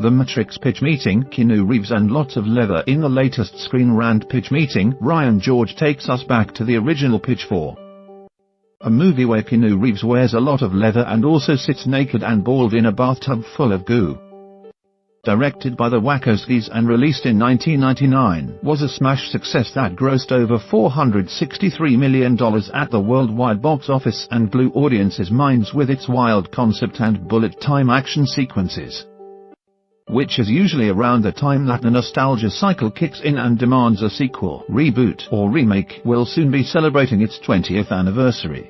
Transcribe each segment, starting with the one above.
The Matrix pitch meeting, Keanu Reeves and lots of leather. In the latest Screen Rant Pitch Meeting, Ryan George takes us back to the original pitch for a movie where Keanu Reeves wears a lot of leather and also sits naked and bald in a bathtub full of goo. Directed by the Wachowskis and released in 1999, was a smash success that grossed over $463 million at the worldwide box office and blew audiences' minds with its wild concept and bullet-time action sequences, which is usually around the time that the nostalgia cycle kicks in and demands a sequel, reboot, or remake. Will soon be celebrating its 20th anniversary.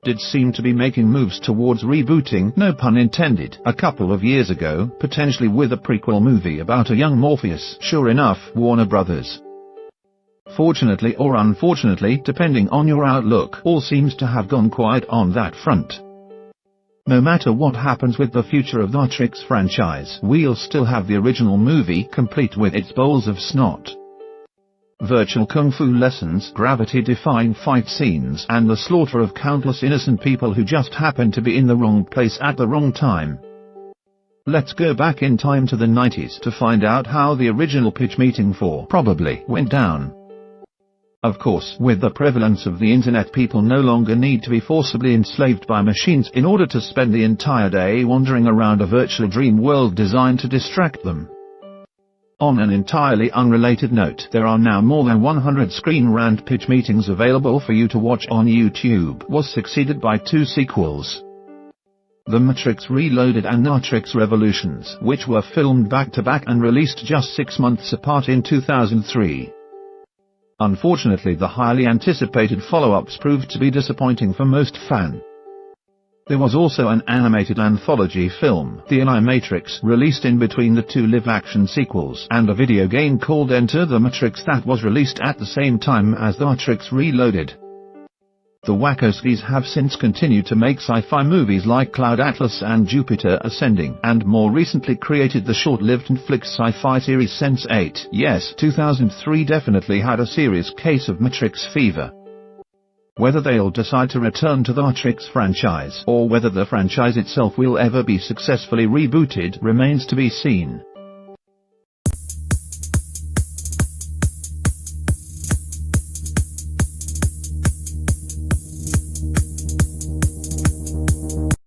Did seem to be making moves towards rebooting, no pun intended, a couple of years ago, potentially with a prequel movie about a young Morpheus. Sure enough, Warner Brothers, fortunately or unfortunately, depending on your outlook, all seems to have gone quiet on that front. No matter what happens with the future of the Matrix franchise, we'll still have the original movie, complete with its bowls of snot, virtual kung fu lessons, gravity-defying fight scenes, and the slaughter of countless innocent people who just happened to be in the wrong place at the wrong time. Let's go back in time to the 90s to find out how the original pitch meeting for probably went down. Of course, with the prevalence of the internet, people no longer need to be forcibly enslaved by machines in order to spend the entire day wandering around a virtual dream world designed to distract them. On an entirely unrelated note, there are now more than 100 Screen Rant pitch meetings available for you to watch on YouTube. Was succeeded by two sequels, The Matrix Reloaded and Matrix Revolutions, which were filmed back-to-back and released just 6 months apart in 2003. Unfortunately, the highly anticipated follow-ups proved to be disappointing for most fans. There was also an animated anthology film, The Matrix, released in between the two live-action sequels, and a video game called Enter the Matrix that was released at the same time as The Matrix Reloaded. The Wachowskis have since continued to make sci-fi movies like Cloud Atlas and Jupiter Ascending, and more recently created the short-lived Netflix sci-fi series Sense8. Yes, 2003 definitely had a serious case of Matrix fever. Whether they'll decide to return to the Matrix franchise, or whether the franchise itself will ever be successfully rebooted, remains to be seen.